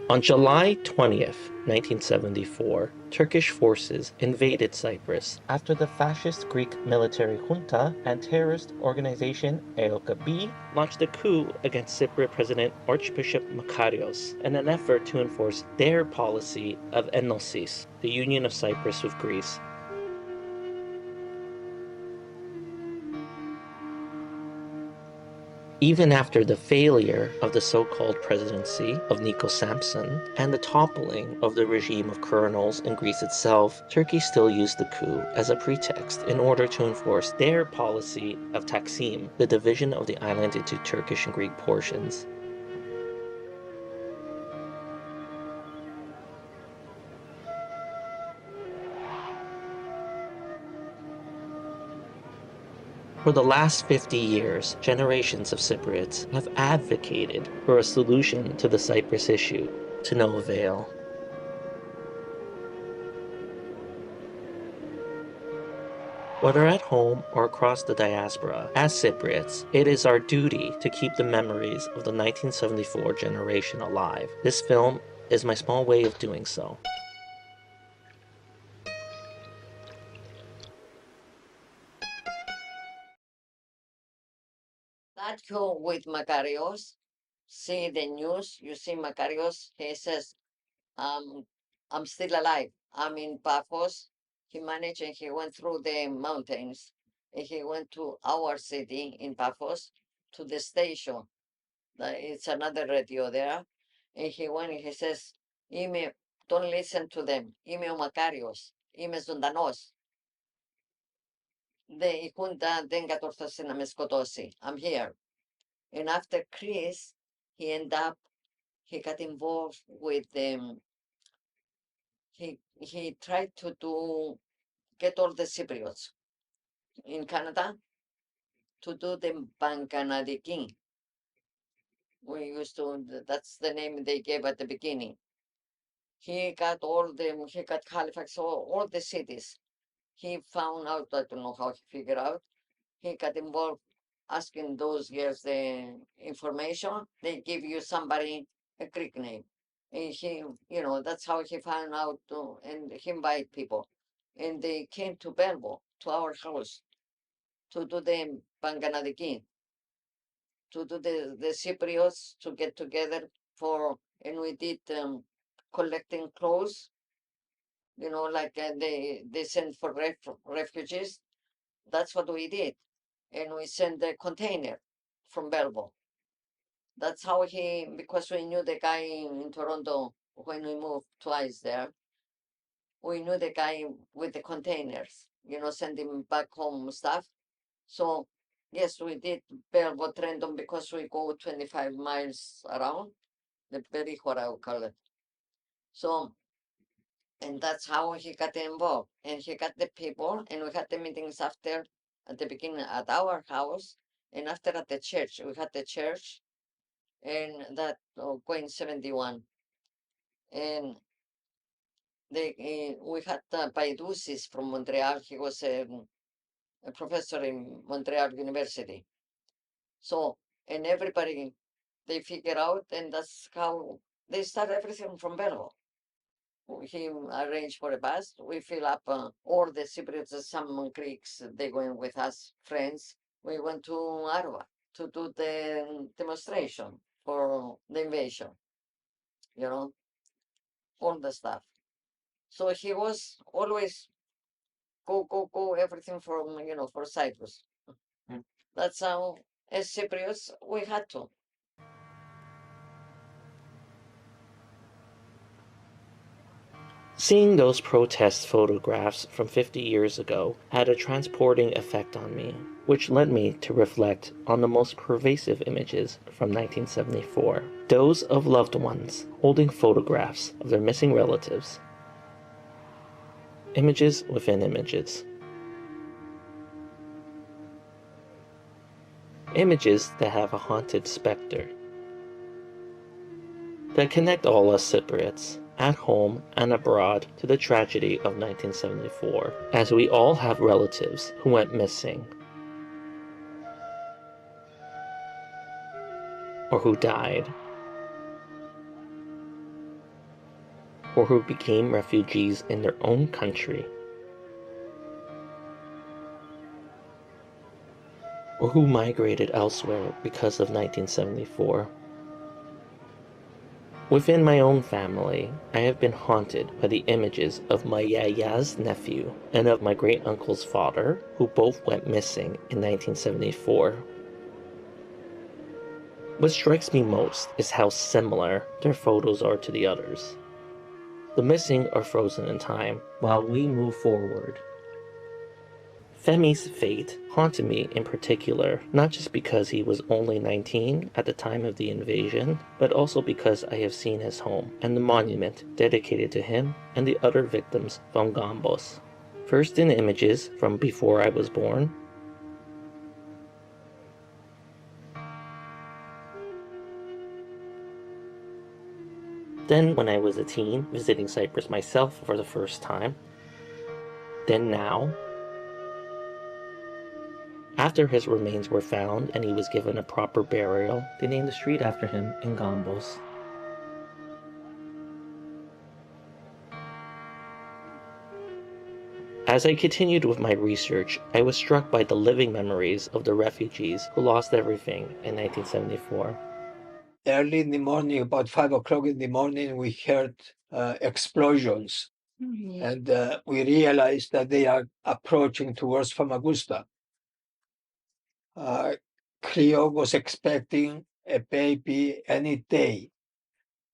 On July 20th, 1974, Turkish forces invaded Cyprus after the fascist Greek military junta and terrorist organization AOKB launched a coup against Cypriot President Archbishop Makarios in an effort to enforce their policy of enosis, the union of Cyprus with Greece. Even after the failure of the so-called presidency of Nikos Samson and the toppling of the regime of colonels in Greece itself, Turkey still used the coup as a pretext in order to enforce their policy of Taksim, the division of the island into Turkish and Greek portions. For the last 50 years, generations of Cypriots have advocated for a solution to the Cyprus issue, to no avail. Whether at home or across the diaspora, as Cypriots, it is our duty to keep the memories of the 1974 generation alive. This film is my small way of doing so. That coup with Makarios, see the news, you see Makarios, he says, I'm still alive. I'm in Paphos. He managed and he went through the mountains. And he went to our city in Paphos, to the station. It's another radio there. And he went and he says, Είμαι, don't listen to them. Είμαι ο Μακάριος. Είμαι ζωντανός. Η Junta δεν κατόρθωσε να με σκοτώσει. I'm here. And after Chris, he got involved with he tried to get all the Cypriots in Canada to do the Bankanadikin. We used to, that's the name they gave at the beginning. He got he got Halifax, all the cities. He found out, I don't know how he figured out, he got involved asking those girls the information. They give you somebody a Greek name. And he, that's how he found out and he invite people. And they came to Belbo, to our house, to do the Panganadikin, to do the Cypriots, to get together and we did collecting clothes, like they send for refugees. That's what we did. And we sent the container from Belbo. That's how because we knew the guy in Toronto when we moved twice there. We knew the guy with the containers, sending back home stuff. So, yes, we did Belbo Trenton because we go 25 miles around, the Perichora, I would call it. So, and that's how he got involved. And he got the people, and we had the meetings after, at the beginning at our house, and after at the church. We had the church, and that going 71. And we had Paidusis from Montreal. He was a professor in Montreal University. So, and everybody, they figure out, and that's how they start everything from Bello. He arranged for a bus. We fill up all the Cypriots, some Greeks, they going with us, friends. We went to Arwa to do the demonstration for the invasion, all the stuff. So he was always go, everything from, for Cyprus. That's how, as Cypriots, we had to. Seeing those protest photographs from 50 years ago had a transporting effect on me, which led me to reflect on the most pervasive images from 1974. Those of loved ones holding photographs of their missing relatives. Images within images. Images that have a haunted specter. That connect all us Cypriots, at home and abroad, to the tragedy of 1974, as we all have relatives who went missing, or who died. or who became refugees in their own country, or who migrated elsewhere because of 1974. Within my own family, I have been haunted by the images of my yaya's nephew and of my great-uncle's father, who both went missing in 1974. What strikes me most is how similar their photos are to the others. The missing are frozen in time, while we move forward. Femi's fate haunted me in particular, not just because he was only 19 at the time of the invasion, but also because I have seen his home and the monument dedicated to him and the other victims from Gambos. First in images from before I was born, then when I was a teen visiting Cyprus myself for the first time, then now. After his remains were found and he was given a proper burial, they named the street after him in Gambos. As I continued with my research, I was struck by the living memories of the refugees who lost everything in 1974. Early in the morning, about 5 o'clock in the morning, we heard explosions. And we realized that they are approaching towards Famagusta. Cleo was expecting a baby any day.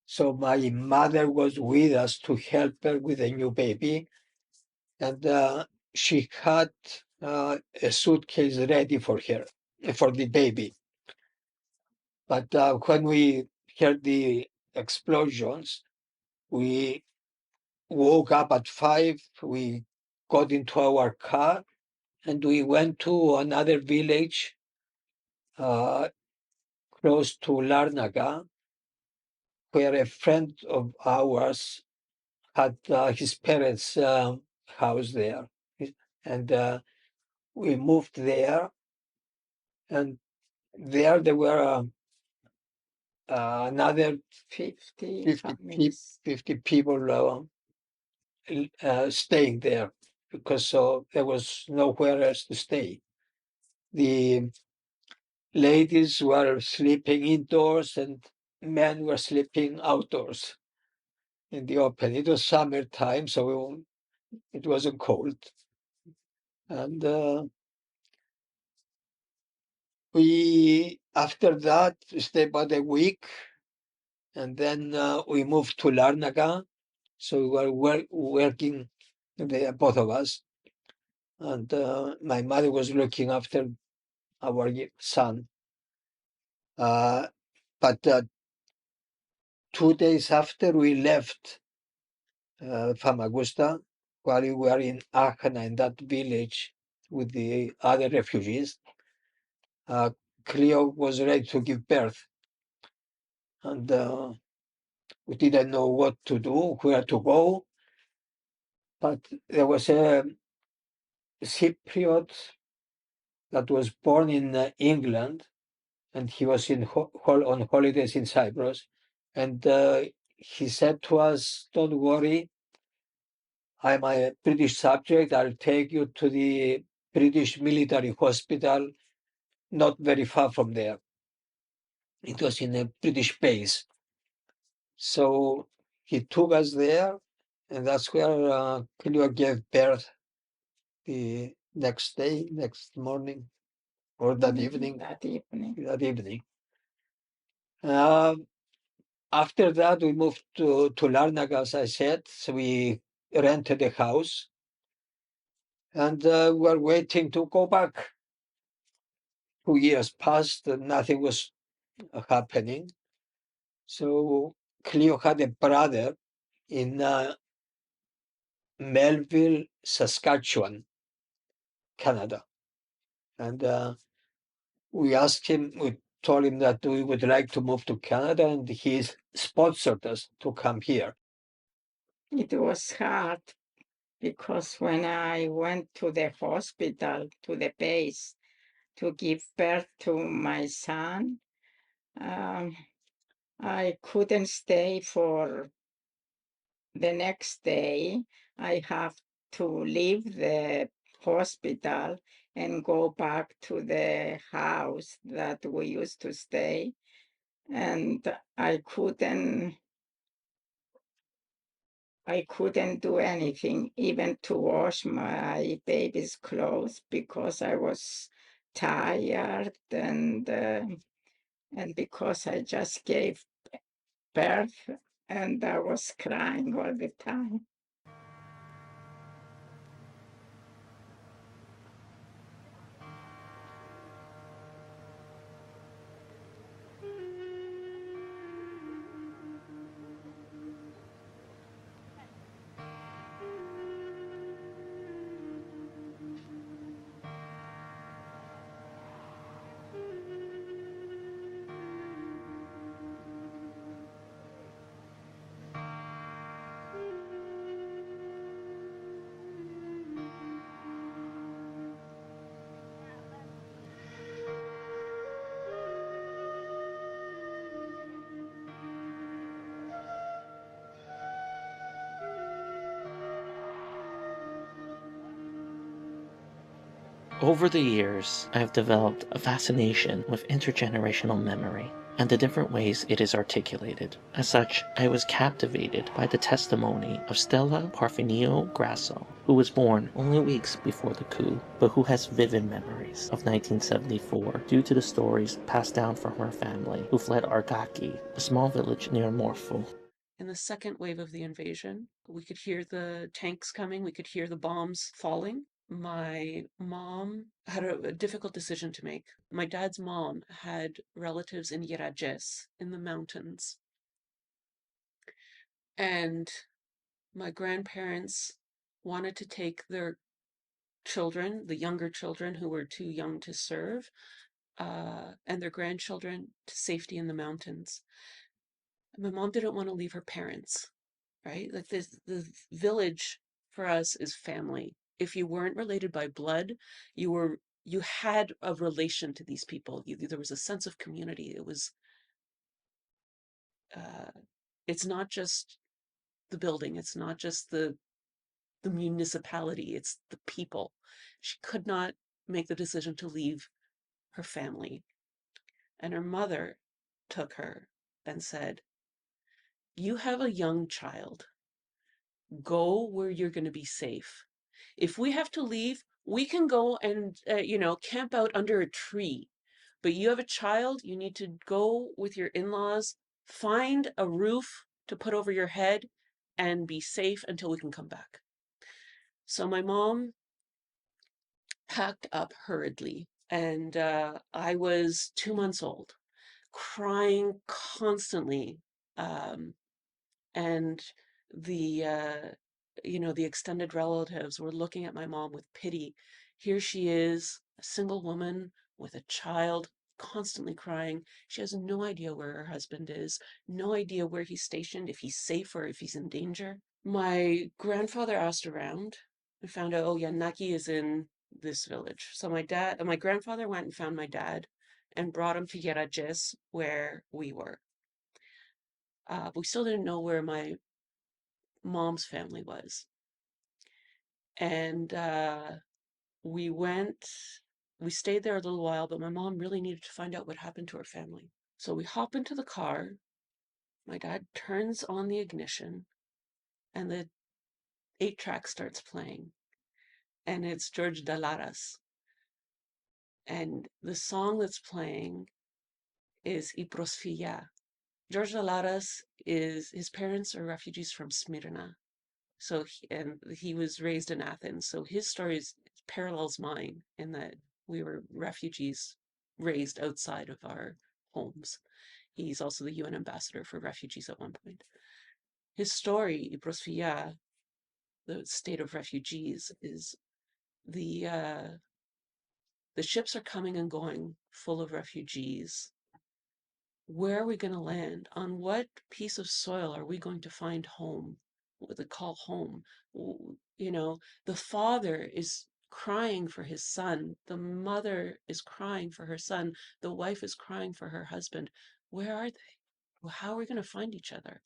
So my mother was with us to help her with a new baby. And she had a suitcase ready for her, for the baby. But when we heard the explosions, we woke up at 5, we got into our car, and we went to another village close to Larnaca, where a friend of ours had his parents' house there. And we moved there, and there were another 50 people staying there, because there was nowhere else to stay. The ladies were sleeping indoors and men were sleeping outdoors in the open. It was summertime, so it wasn't cold. And we, after that, stayed about a week, and then we moved to Larnaca. So we were working there, both of us. And my mother was looking after our son. But 2 days after we left Famagusta, while we were in Aachen, in that village with the other refugees, Cleo was ready to give birth. And we didn't know what to do, where to go. But there was a Cypriot that was born in England, and he was on holidays in Cyprus. And he said to us, "Don't worry, I'm a British subject. I'll take you to the British military hospital, not very far from there." It was in a British base. So he took us there, and that's where Cleo gave birth the next day, next morning, or that evening. That evening. After that, we moved to Larnaca, as I said. So we rented a house, and we were waiting to go back. 2 years passed, and nothing was happening. So Cleo had a brother in Melville, Saskatchewan, Canada. And we asked him, we told him that we would like to move to Canada, and he sponsored us to come here. It was hard because when I went to the hospital, to the base, to give birth to my son, I couldn't stay for the next day, I have to leave the hospital and go back to the house that we used to stay. And I couldn't do anything, even to wash my baby's clothes, because I was tired and because I just gave birth and I was crying all the time. Over the years, I have developed a fascination with intergenerational memory and the different ways it is articulated. As such, I was captivated by the testimony of Stella Parfenio Grasso, who was born only weeks before the coup, but who has vivid memories of 1974 due to the stories passed down from her family, who fled Argaki, a small village near Morpho. In the second wave of the invasion, we could hear the tanks coming, we could hear the bombs falling. My mom had a difficult decision to make. My dad's mom had relatives in Yerajes, in the mountains. And my grandparents wanted to take their children, the younger children who were too young to serve, and their grandchildren to safety in the mountains. And my mom didn't want to leave her parents, right? Like the village for us is family. If you weren't related by blood, you had a relation to these people. There was a sense of community. It was, it's not just the building. It's not just the municipality. It's the people. She could not make the decision to leave her family. And her mother took her and said, "You have a young child. Go where you're going to be safe. If we have to leave, we can go and, camp out under a tree. But you have a child, you need to go with your in-laws, find a roof to put over your head, and be safe until we can come back." So my mom packed up hurriedly, and I was 2 months old, crying constantly. And the the extended relatives were looking at my mom with pity. Here she is, a single woman with a child, constantly crying. She has no idea where her husband is, no idea where he's stationed, if he's safe or if he's in danger. My grandfather asked around and found out, oh yeah, Naki is in this village. So my grandfather went and found my dad and brought him to Yerajes, where we were. We still didn't know where my mom's family was. And we stayed there a little while, but my mom really needed to find out what happened to her family. So we hop into the car. My dad turns on the ignition, and the 8-track starts playing. And it's George Dalaras. And the song that's playing is Iprosfia. George Dalaras his parents are refugees from Smyrna. So he was raised in Athens. So his story parallels mine in that we were refugees raised outside of our homes. He's also the UN ambassador for refugees at one point. His story, Iprosfia, the state of refugees, is the ships are coming and going full of refugees. Where are we going to land? On what piece of soil are we going to find home? What they call home. The father is crying for his son. The mother is crying for her son. The wife is crying for her husband. Where are they? How are we going to find each other?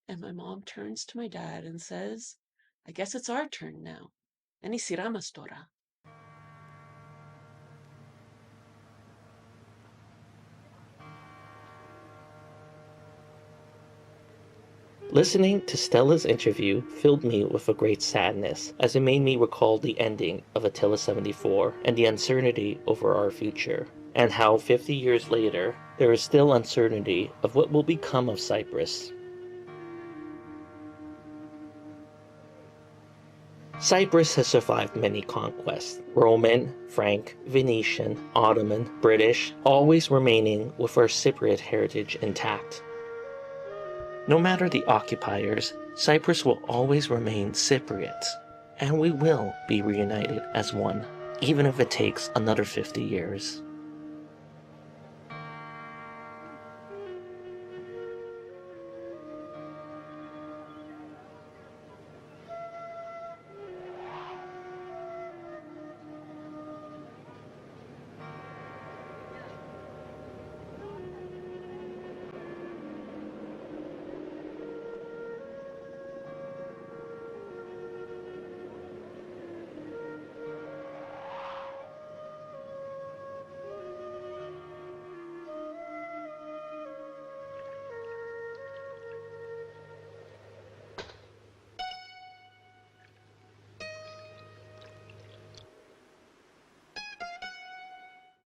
And my mom turns to my dad and says, I guess it's our turn now. Any siramas tora. Listening to Stella's interview filled me with a great sadness, as it made me recall the ending of Attila 74 and the uncertainty over our future, and how 50 years later, there is still uncertainty of what will become of Cyprus. Cyprus has survived many conquests, Roman, Frank, Venetian, Ottoman, British, always remaining with our Cypriot heritage intact. No matter the occupiers, Cyprus will always remain Cypriots, and we will be reunited as one, even if it takes another 50 years.